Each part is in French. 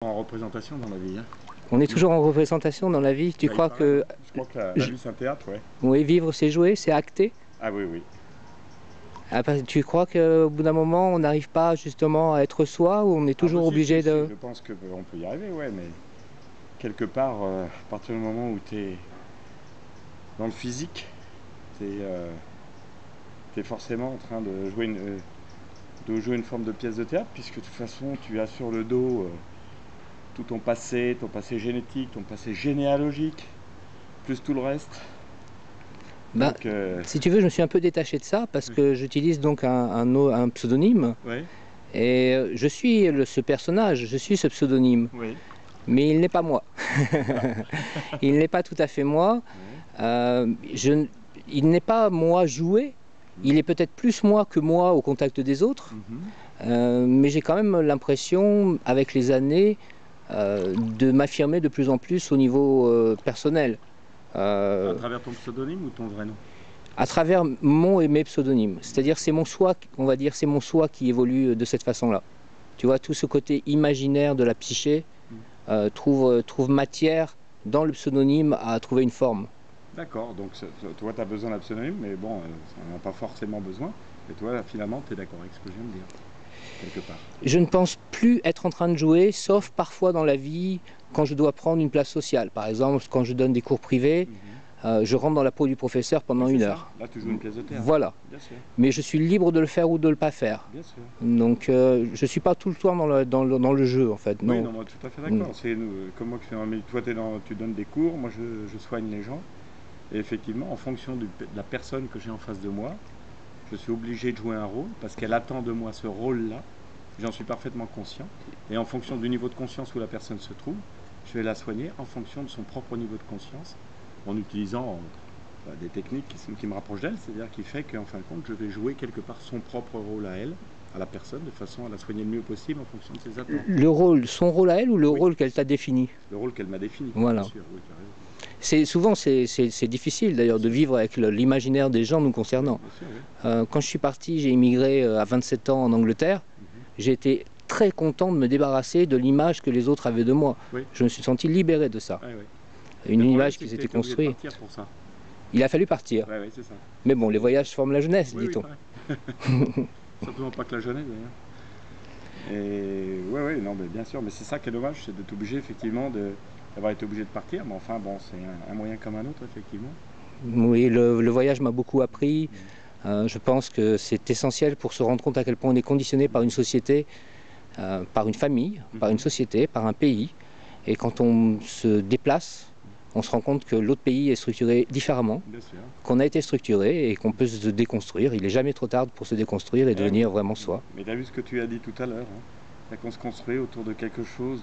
En représentation dans la vie. Hein. On est toujours en représentation dans la vie. Tu crois que... Je crois que la vie c'est un théâtre, ouais. Oui, vivre c'est jouer, c'est acter. Ah oui, oui. Ah, tu crois qu'au bout d'un moment, on n'arrive pas justement à être soi ou on est toujours obligé de... Je pense qu'on peut y arriver, ouais, mais quelque part, à partir du moment où tu es dans le physique, tu es, forcément en train de jouer une forme de pièce de théâtre, puisque de toute façon, tu as sur le dos tout ton passé génétique, ton passé généalogique, plus tout le reste. Ben, donc, si tu veux, je me suis un peu détaché de ça parce que j'utilise donc un pseudonyme. Oui. Et je suis ce personnage, je suis ce pseudonyme. Oui. Mais il n'est pas moi. Il n'est pas tout à fait moi. Oui. Il n'est pas moi joué. Il est peut-être plus moi que moi au contact des autres. Mais j'ai quand même l'impression, avec les années, de m'affirmer de plus en plus au niveau personnel. À travers ton pseudonyme ou ton vrai nom? À travers mon et mes pseudonymes. C'est-à-dire c'est mon soi, on va dire, c'est mon soi qui évolue de cette façon-là. Tu vois, tout ce côté imaginaire de la psyché trouve matière dans le pseudonyme à trouver une forme. D'accord, donc toi tu as besoin d'un pseudonyme, mais bon, ça n'en a pas forcément besoin. Et toi, là, finalement, tu es d'accord avec ce que je viens de dire, quelque part. Je ne pense plus être en train de jouer, sauf parfois dans la vie, quand je dois prendre une place sociale. Par exemple, quand je donne des cours privés, je rentre dans la peau du professeur pendant une heure. Là, tu joues une pièce de théâtre. Voilà. Bien sûr. Mais je suis libre de le faire ou de ne pas faire. Bien sûr. Donc, je ne suis pas tout le temps dans le jeu, en fait. Non. Oui, non, moi, tout à fait d'accord. C'est comme moi qui fais toi, tu donnes des cours, moi, je soigne les gens. Et effectivement, en fonction de la personne que j'ai en face de moi, je suis obligé de jouer un rôle parce qu'elle attend de moi ce rôle-là. J'en suis parfaitement conscient. Et en fonction du niveau de conscience où la personne se trouve, je vais la soigner en fonction de son propre niveau de conscience, en utilisant des techniques qui me rapprochent d'elle, c'est-à-dire qui fait qu'en fin de compte, je vais jouer quelque part son propre rôle à elle, à la personne, de façon à la soigner le mieux possible en fonction de ses attentes. Son rôle à elle ou le rôle qu'elle t'a défini? Le rôle qu'elle m'a défini, voilà. Bien sûr, oui, tu as raison. Souvent, c'est difficile d'ailleurs de vivre avec l'imaginaire des gens nous concernant. Bien sûr, oui. Quand je suis parti, j'ai immigré à 27 ans en Angleterre, j'ai été très content de me débarrasser de l'image que les autres avaient de moi. Oui. Je me suis senti libéré de ça. Oui, oui. Une image qui s'était construite. Il a fallu partir. Oui, oui, c'est ça. Mais bon, les voyages forment la jeunesse, oui, dit-on. Oui, certainement pas que la jeunesse d'ailleurs. Et oui, oui, non, mais bien sûr, mais c'est ça qui est dommage, c'est d'être obligé effectivement d'avoir été obligé de partir, mais enfin bon, c'est un moyen comme un autre effectivement. Oui, le voyage m'a beaucoup appris. Je pense que c'est essentiel pour se rendre compte à quel point on est conditionné par une société, par une famille, par une société, par un pays. Et quand on se déplace, on se rend compte que l'autre pays est structuré différemment, qu'on a été structuré et qu'on peut se déconstruire. Il n'est jamais trop tard pour se déconstruire et devenir vraiment soi. Mais tu as vu ce que tu as dit tout à l'heure, hein, qu'on se construit autour de quelque chose,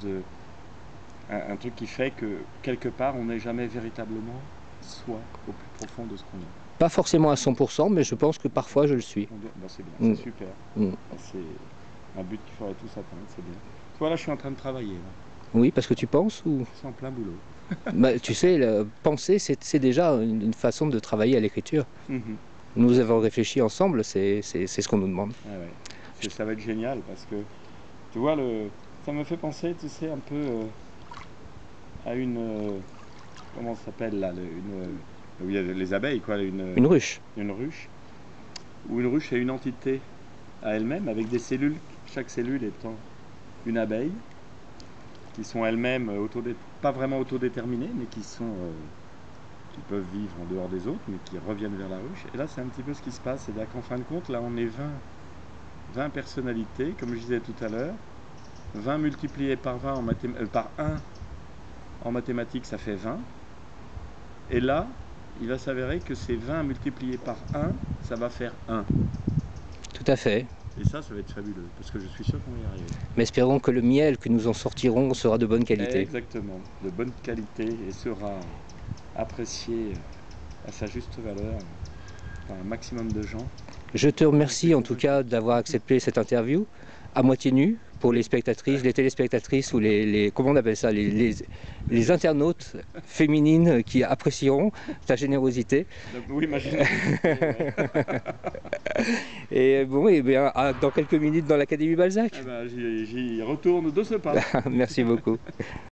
un truc qui fait que quelque part on n'est jamais véritablement soi au plus profond de ce qu'on est. Pas forcément à 100%, mais je pense que parfois je le suis. Ben c'est bien, c'est super. C'est un but qu'il faudrait tous atteindre, c'est bien. Toi là je suis en train de travailler. Là. Oui, parce que tu penses ou... C'est en plein boulot. Bah, tu sais, penser, c'est déjà une façon de travailler à l'écriture. Nous avons réfléchi ensemble, c'est ce qu'on nous demande. Ah ouais. Ça va être génial parce que, tu vois, ça me fait penser, tu sais, un peu à une... comment ça s'appelle là où il y a les abeilles, quoi. Une ruche. Une ruche. Où une ruche est une entité à elle-même avec des cellules, chaque cellule étant une abeille, qui sont elles-mêmes pas vraiment autodéterminées, mais qui peuvent vivre en dehors des autres, mais qui reviennent vers la ruche. Et là, c'est un petit peu ce qui se passe. C'est-à-dire qu'en fin de compte, là, on est 20 personnalités, comme je disais tout à l'heure. 20 multiplié par 1 en mathématiques, ça fait 20. Et là, il va s'avérer que ces 20 multiplié par 1, ça va faire 1. Tout à fait. Et ça va être fabuleux, parce que je suis sûr qu'on va y arriver. Mais espérons que le miel que nous en sortirons sera de bonne qualité. Exactement, de bonne qualité et sera apprécié à sa juste valeur par un maximum de gens. Je te remercie en tout cas d'avoir accepté cette interview, à moitié nu, pour les spectatrices, les téléspectatrices ou comment on appelle ça, les internautes féminines qui apprécieront ta générosité. Oui, ma générosité. Et bon, et bien, dans quelques minutes dans l'Académie Balzac. Eh ben, j'y retourne de ce pas. Merci beaucoup.